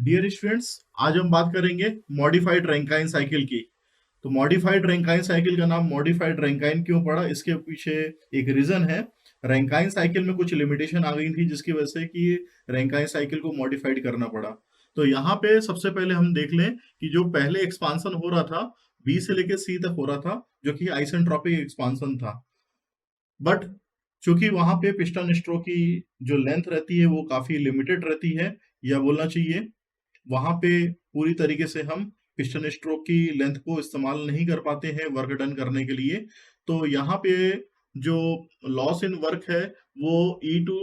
Dear students, आज हम बात करेंगे मॉडिफाइड रैंकाइन साइकिल की। तो मॉडिफाइड रैंकाइन साइकिल का नाम मॉडिफाइड रैंकाइन क्यों पड़ा, इसके पीछे एक रीजन है। रैंकाइन साइकिल में कुछ लिमिटेशन आ गई थी जिसकी वजह से कि रैंकाइन साइकिल को मॉडिफाइड करना पड़ा। तो यहाँ पे सबसे पहले हम देख लें कि जो पहले एक्सपांसन हो रहा था बी से लेके सी तक हो रहा था, जो कि आइसेंट्रोपिक एक्सपांसन था। बट चूंकि वहां पे पिस्टन स्ट्रोक की जो लेंथ रहती है वो काफी लिमिटेड रहती है, या बोलना चाहिए वहां पे पूरी तरीके से हम पिस्टन स्ट्रोक की लेंथ को इस्तेमाल नहीं कर पाते हैं वर्क डन करने के लिए। तो यहाँ पे जो लॉस इन वर्क है वो E2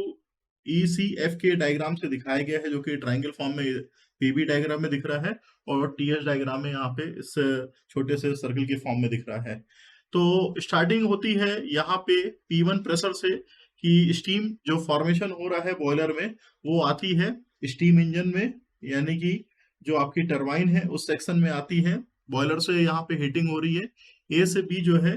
ECF के डायग्राम से दिखाया गया है, जो कि ट्राइंगल फॉर्म में पीबी डायग्राम में दिख रहा है और टीएस डायग्राम में यहाँ पे इस छोटे से सर्कल के फॉर्म में दिख रहा है। तो स्टार्टिंग होती है यहाँ पे P1 प्रेशर से, कि स्टीम जो फॉर्मेशन हो रहा है बॉयलर में वो आती है स्टीम इंजन में, यानी कि जो आपकी टरबाइन है उस सेक्शन में आती है। बॉयलर से यहाँ पे हीटिंग हो रही है, ए से बी जो है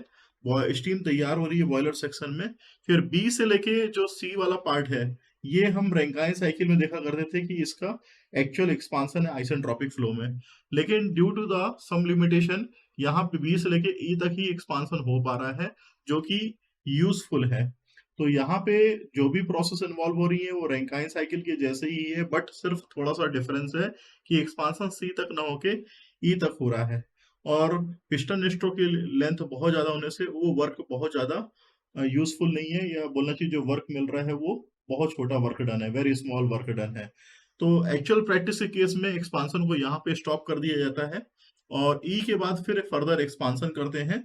स्टीम तैयार हो रही है बॉयलर सेक्शन में। फिर बी से लेके जो सी वाला पार्ट है, ये हम रैंकाइन साइकिल में देखा करते थे कि इसका एक्चुअल एक्सपांसन है आइसेंट्रोपिक फ्लो में। लेकिन due to the some limitation यहाँ पे बी से लेके ई तक ही एक्सपांसन हो पा रहा है, जो कि यूजफुल है। तो यहाँ पे जो भी प्रोसेस इन्वॉल्व हो रही है वो रैंकाइन साइकिल के जैसे ही है, बट सिर्फ थोड़ा सा डिफरेंस है कि एक्सपांसन सी तक ना होके ई तक हो रहा है। और पिस्टन स्ट्रोक की लेंथ बहुत ज्यादा होने से वो वर्क बहुत ज्यादा यूजफुल नहीं है, या बोलना चाहिए जो वर्क मिल रहा है वो बहुत छोटा वर्क डन है, वेरी स्मॉल वर्क डन है। तो एक्चुअल प्रैक्टिस के केस में एक्सपांसन को यहाँ पे स्टॉप कर दिया जाता है और ई के बाद फिर फर्दर एक्सपांसन करते हैं।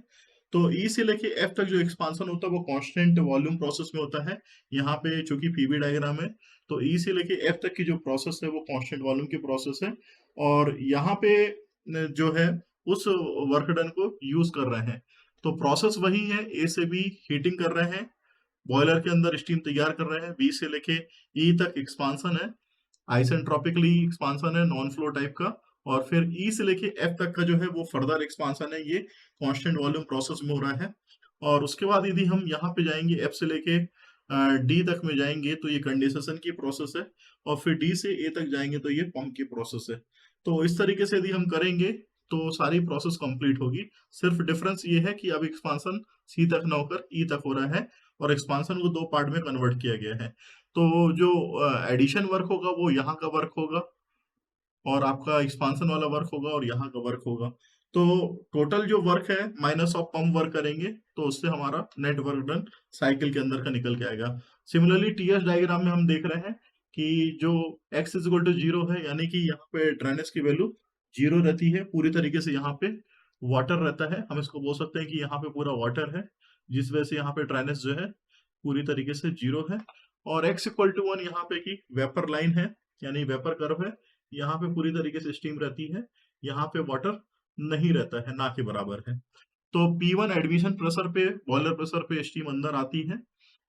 तो ई से लेके एफ तक जो एक्सपांसन होता है वो कांस्टेंट वॉल्यूम प्रोसेस में होता है। यहाँ पे चूंकि पीवी डायग्राम है तो ई से लेके एफ तक की जो प्रोसेस है वो कांस्टेंट वॉल्यूम की प्रोसेस है। और यहाँ पे जो है उस वर्क डन को यूज कर रहे हैं। तो प्रोसेस वही है, ए से बी हीटिंग कर रहे हैं, बॉयलर के अंदर स्टीम तैयार कर रहे हैं, बी से लेके ई तक एक्सपांसन है, आइसेंट्रोपिकली एक्सपांसन है नॉन फ्लो टाइप का। और फिर ई से लेके एफ तक का जो है वो फर्दर एक्सपांसन है, ये कांस्टेंट वॉल्यूम प्रोसेस में हो रहा है। और उसके बाद यदि हम यहाँ पे जाएंगे एफ से लेके डी तक में जाएंगे तो ये कंडेंसेशन की प्रोसेस है, और फिर डी से ए तक जाएंगे तो ये पंप की प्रोसेस है। तो इस तरीके से यदि हम करेंगे तो सारी प्रोसेस कंप्लीट होगी। सिर्फ डिफरेंस ये है कि अब एक्सपांसन सी तक ना होकर ई तक हो रहा है और एक्सपांसन को दो पार्ट में कन्वर्ट किया गया है। तो जो एडिशन वर्क होगा वो यहाँ का वर्क होगा और आपका एक्सपांसन वाला वर्क होगा और यहाँ का वर्क होगा। तो टोटल जो वर्क है माइनस ऑफ पंप वर्क करेंगे तो उससे हमारा नेट वर्क डन साइकिल के अंदर का निकल के आएगा। सिमिलरली टीएस डायग्राम में हम देख रहे हैं कि जो x is equal to zero है, यानी कि यहाँ पे ड्रेनेज की वैल्यू जीरो रहती है पूरी तरीके से। यहाँ पे वाटर रहता है, हम इसको बोल सकते हैं कि यहाँ पे पूरा वाटर है, जिस वजह से यहाँ पे ड्रेनेज जो है पूरी तरीके से जीरो है। और x इक्वल टू 1 यहाँ पे की वेपर लाइन है, यानी वेपर कर्व है, यहाँ पे पूरी तरीके से स्टीम रहती है, यहाँ पे वाटर नहीं रहता है, ना के बराबर है। तो P1 एडमिशन प्रेशर पे, बॉयलर प्रेशर पे स्टीम अंदर आती है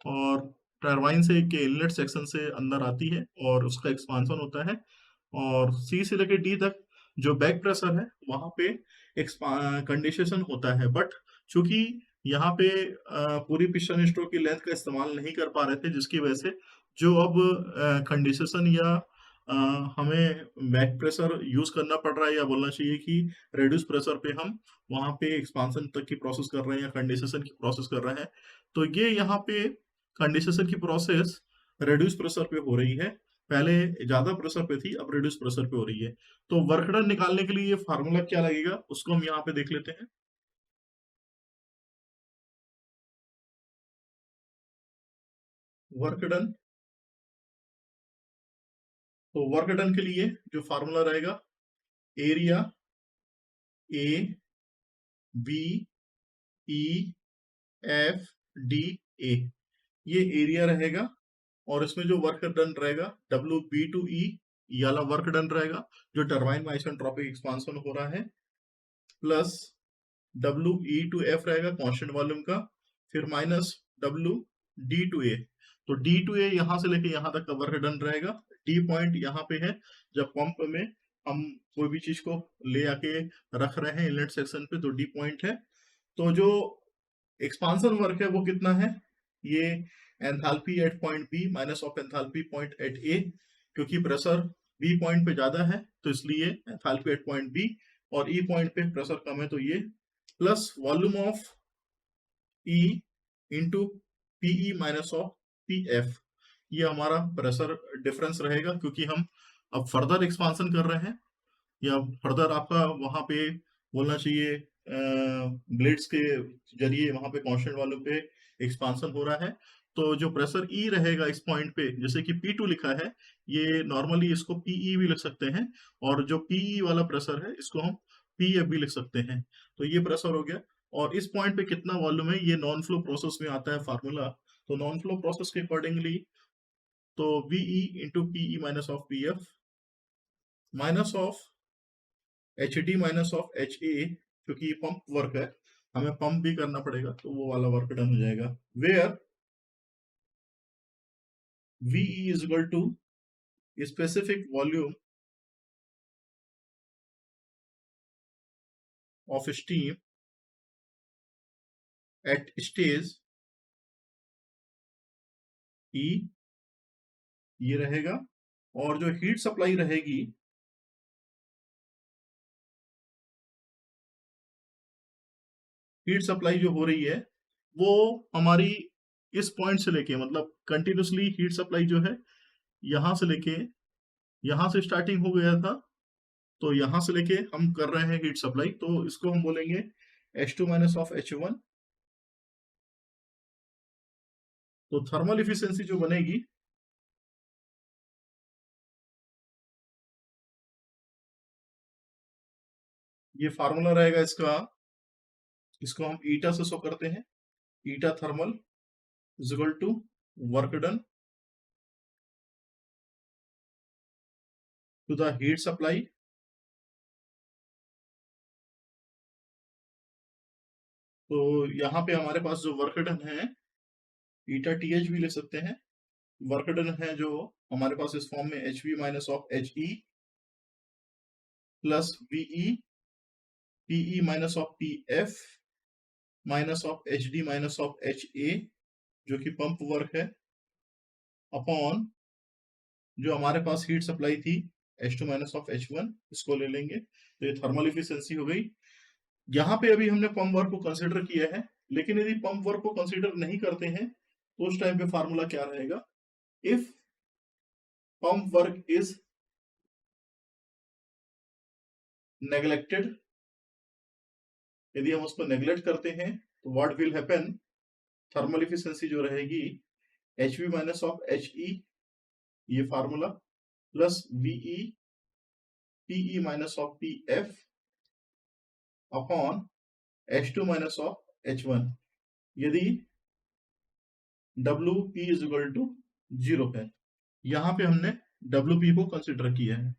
और टरबाइन से के इनलेट सेक्शन से अंदर आती है और उसका एक्सपांसन होता है। और C से लेकर D तक जो बैक प्रेशर है वहां पे कंडेंसेशन होता है। बट चूंकि यहाँ पे पूरी पिस्टन स्ट्रोक की लेंथ का इस्तेमाल नहीं कर पा रहे थे, जिसकी वजह से जो अब कंडेंसेशन या अ, हमें बैक प्रेशर यूज करना पड़ रहा है, या बोलना चाहिए कि रेड्यूस प्रेशर पे हम वहां पे एक्सपांसन तक की प्रोसेस कर रहे हैं या कंडेंसेशन की प्रोसेस कर रहे हैं। तो ये यहाँ पे कंडेंसेशन की प्रोसेस रेड्यूस प्रेशर पे हो रही है, पहले ज्यादा प्रेशर पे थी, अब रिड्यूस प्रेशर पे हो रही है। तो वर्क डन निकालने के लिए ये फार्मूला क्या लगेगा उसको हम यहाँ पे देख लेते हैं। वर्क डन, तो वर्क डन के लिए जो फार्मूला रहेगा, area A B E F D A, ये एरिया रहेगा। और इसमें जो वर्क डन रहेगा W B2E, ये वाला वर्क डन रहेगा जो टरबाइन में आइसेंट्रोपिक एक्सपांसन हो रहा है, प्लस WE2F रहेगा कांस्टेंट वॉल्यूम का, फिर माइनस WD2A। तो D2A यहाँ से लेके यहाँ तक का वर्क डन रहेगा। डी पॉइंट यहाँ पे है, जब पंप में हम कोई भी चीज को ले आके रख रहे हैं इनलेट सेक्शन पे तो डी पॉइंट है। तो जो एक्सपांसन वर्क है वो कितना है, ये enthalpy at point B minus of enthalpy point at A, क्योंकि प्रेशर बी पॉइंट पे ज्यादा है तो इसलिए एंथैल्पी एट पॉइंट बी, और ई पॉइंट पे प्रेशर कम है तो ये, plus volume of E into PE minus of P F, ये हमारा प्रेशर डिफरेंस रहेगा, क्योंकि हम अब फर्दर एक्सपांसन कर रहे हैं, या फर्दर आपका वहां पे बोलना चाहिए ब्लेड्स के जरिए वहां पे कांस्टेंट वालों पे एक्सपांसन हो रहा है। तो जो प्रेशर ई रहेगा इस पॉइंट पे, जैसे कि P2 लिखा है, ये नॉर्मली इसको पीई भी लिख सकते हैं, और जो पीई वाला प्रेशर है इसको हम पीएफ भी लिख सकते हैं। तो ये प्रेशर हो गया, और इस पॉइंट पे कितना वॉल्यूम है ये नॉन फ्लो प्रोसेस में आता है फार्मूला। तो नॉन फ्लो प्रोसेस के अकॉर्डिंगली तो VE into PE minus of P F minus of H D minus of H A, क्योंकि ये पंप वर्क है, हमें पंप भी करना पड़ेगा तो वो वाला वर्क डन हो जाएगा, where VE is equal to specific volume of steam at stage E, ये रहेगा। और जो हीट सप्लाई रहेगी, हीट सप्लाई जो हो रही है वो हमारी इस पॉइंट से लेके, मतलब कंटिन्यूसली हीट सप्लाई जो है यहां से लेके, यहां से स्टार्टिंग हो गया था, तो यहां से लेके हम कर रहे हैं हीट सप्लाई, तो इसको हम बोलेंगे H2 माइनस ऑफ H1। तो थर्मल इफिशियंसी जो बनेगी, ये फार्मूला रहेगा इसका, इसको हम ईटा से शो करते हैं, eta thermal is equal to work done to the heat supply तो यहाँ पे हमारे पास जो वर्क डन है, ईटा टीएच भी ले सकते हैं, वर्क डन है जो हमारे पास इस फॉर्म में H V minus of H E plus VE PE minus of P F minus of H D minus of H A, जो कि पंप वर्क है, अपॉन जो हमारे पास हीट सप्लाई थी H2 माइनस ऑफ H1, इसको ले लेंगे, तो ये थर्मल इफिशियंसी हो गई। यहाँ पे अभी हमने पंप वर्क को कंसीडर किया है, लेकिन यदि पंप वर्क को कंसीडर नहीं करते हैं तो उस टाइम पे फार्मूला क्या रहेगा, if pump work is neglected, यदि हम उसको नेग्लेक्ट करते हैं तो what will happen, thermal efficiency जो रहेगी H V minus of H E, ये formula, plus VE PE minus of P F upon H2 minus of H1, यदि WP इज इक्वल टू 0 है। यहाँ पे हमने WP को कंसिडर किया है।